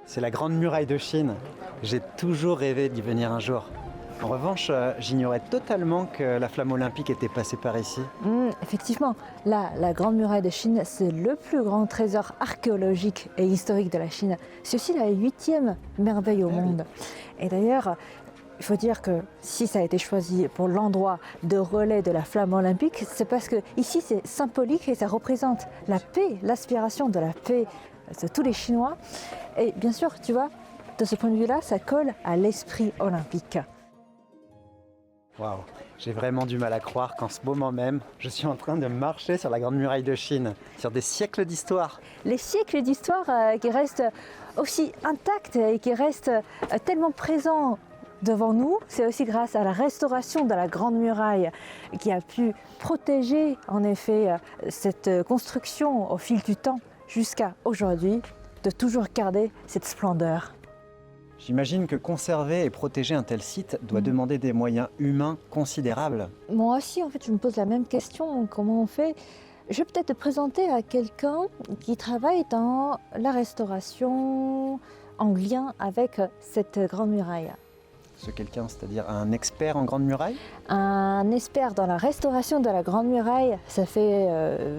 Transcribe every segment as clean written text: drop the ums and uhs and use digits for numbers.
C'est la Grande Muraille de Chine. J'ai toujours rêvé d'y venir un jour. En revanche, j'ignorais totalement que la flamme olympique était passée par ici. Effectivement, là, la Grande Muraille de Chine, c'est le plus grand trésor archéologique et historique de la Chine. C'est aussi la 8e merveille au monde. Et d'ailleurs, il faut dire que si ça a été choisi pour l'endroit de relais de la flamme olympique, c'est parce que ici c'est symbolique et ça représente la paix, l'aspiration de la paix de tous les Chinois. Et bien sûr, tu vois, de ce point de vue-là, ça colle à l'esprit olympique. Waouh, j'ai vraiment du mal à croire qu'en ce moment même, je suis en train de marcher sur la Grande Muraille de Chine, sur des siècles d'histoire. Les siècles d'histoire qui restent aussi intacts et qui restent tellement présents devant nous, c'est aussi grâce à la restauration de la Grande Muraille qui a pu protéger en effet cette construction au fil du temps jusqu'à aujourd'hui, de toujours garder cette splendeur. J'imagine que conserver et protéger un tel site doit demander des moyens humains considérables. Moi aussi, en fait, je me pose la même question. Comment on fait? Je vais peut-être te présenter à quelqu'un qui travaille dans la restauration en lien avec cette Grande Muraille. Ce quelqu'un, c'est-à-dire un expert en Grande Muraille? Un expert dans la restauration de la Grande Muraille, ça fait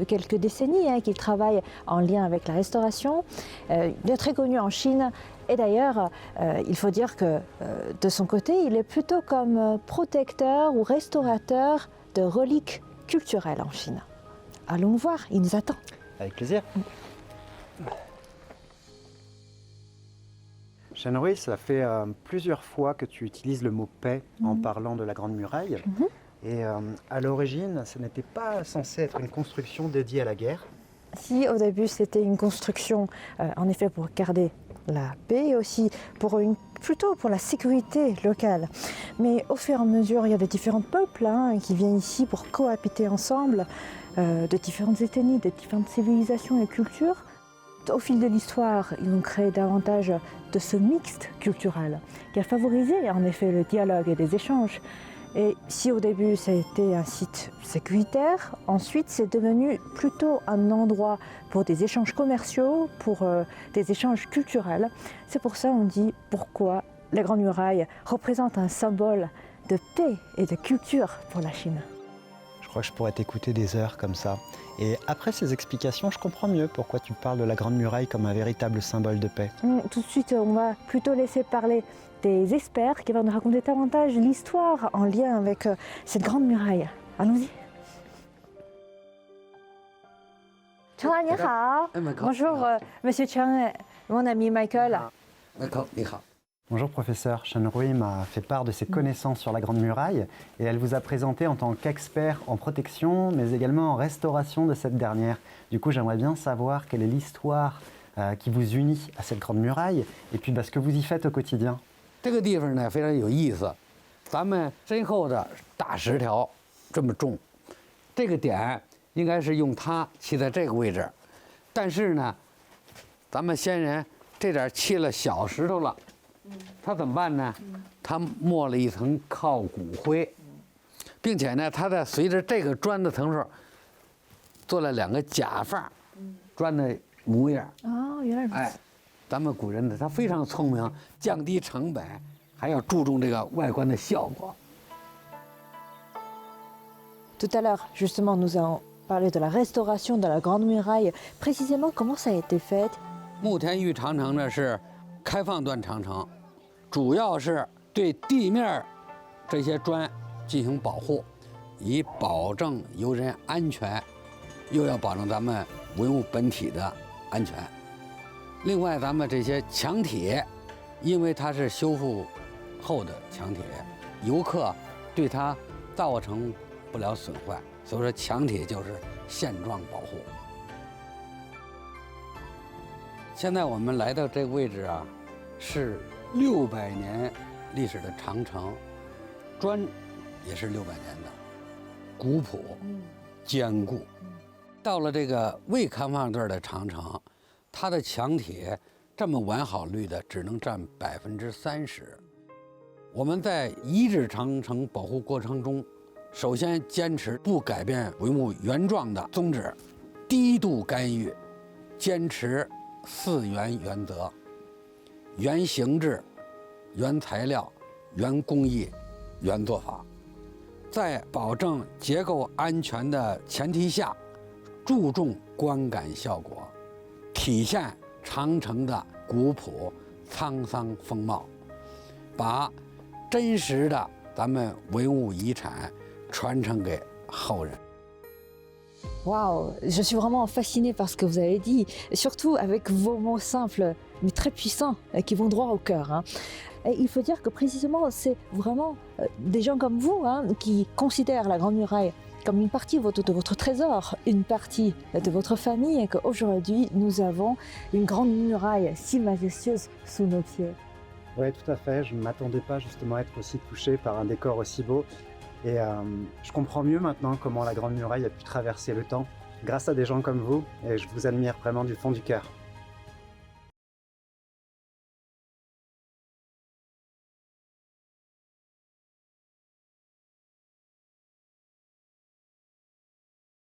quelques décennies qu'il travaille en lien avec la restauration. Il est très connu en Chine et d'ailleurs, il faut dire que de son côté, il est plutôt comme protecteur ou restaurateur de reliques culturelles en Chine. Allons voir, il nous attend. Avec plaisir. Shenrui, ça fait plusieurs fois que tu utilises le mot paix en parlant de la Grande Muraille. Et à l'origine, ce n'était pas censé être une construction dédiée à la guerre. Si au début c'était une construction en effet pour garder la paix et aussi plutôt pour la sécurité locale. Mais au fur et à mesure, il y a des différents peuples qui viennent ici pour cohabiter ensemble, de différentes ethnies, de différentes civilisations et cultures. Au fil de l'histoire, ils ont créé davantage de ce mixte culturel qui a favorisé en effet le dialogue et les échanges. Et si au début ça a été un site sécuritaire, ensuite c'est devenu plutôt un endroit pour des échanges commerciaux, pour des échanges culturels. C'est pour ça qu'on dit pourquoi la Grande Muraille représente un symbole de paix et de culture pour la Chine. Je crois que je pourrais t'écouter des heures comme ça. Et après ces explications, je comprends mieux pourquoi tu parles de la Grande Muraille comme un véritable symbole de paix. Tout de suite, on va plutôt laisser parler des experts qui vont nous raconter davantage l'histoire en lien avec cette Grande Muraille. Allons-y. Cheng, bonjour, Monsieur Cheng, mon ami Michael. Bonjour professeur, Shenrui m'a fait part de ses connaissances sur la Grande Muraille et elle vous a présenté en tant qu'expert en protection mais également en restauration de cette dernière. Du coup j'aimerais bien savoir quelle est l'histoire qui vous unit à cette Grande Muraille et puis ce que vous y faites au quotidien. 这个地方呢非常有意思，咱们身后的大石条这么重，这个点应该是用它砌在这个位置，但是呢，咱们先人这点砌了小石头了，他怎么办呢？他抹了一层靠骨灰，并且呢，他在随着这个砖的层数做了2个假发，砖的模样。哦，原来如此。哎，咱们古人呢，他非常聪明，降低成本，还要注重这个外观的效果。Tout à l'heure, justement, nous avons parlé de la restauration de la Grande Muraille. Précisément, comment ça a été fait? 慕田峪长城呢是开放段长城，主要是对地面这些砖进行保护，以保证游人安全，又要保证咱们文物本体的安全。另外，咱们这些墙体，因为它是修复后的墙体，游客对它造成不了损坏，所以说墙体就是现状保护。现在我们来到这个位置啊，是600年历史的长城，砖也是600年的，古朴、坚固。到了这个未开放段的长城，它的墙体这么完好率的只能占30%。我们在遗址长城保护过程中，首先坚持不改变文物原状的宗旨，低度干预，坚持4原原则：原形制、原材料、原工艺、原做法。在保证结构安全的前提下，注重观感效果，体现长城的古朴沧桑风貌，把真实的咱们文物遗产传承给后人。Waouh, je suis vraiment fascinée par ce que vous avez dit, surtout avec vos mots simples mais très puissants qui vont droit au cœur. Hein. Et il faut dire que précisément c'est vraiment des gens comme vous qui considèrent la Grande Muraille comme une partie de votre trésor, une partie de votre famille et qu'aujourd'hui nous avons une grande muraille si majestueuse sous nos pieds. Oui, tout à fait. Je ne m'attendais pas justement à être aussi touché par un décor aussi beau. Et je comprends mieux maintenant comment la Grande Muraille a pu traverser le temps grâce à des gens comme vous et je vous admire vraiment du fond du cœur.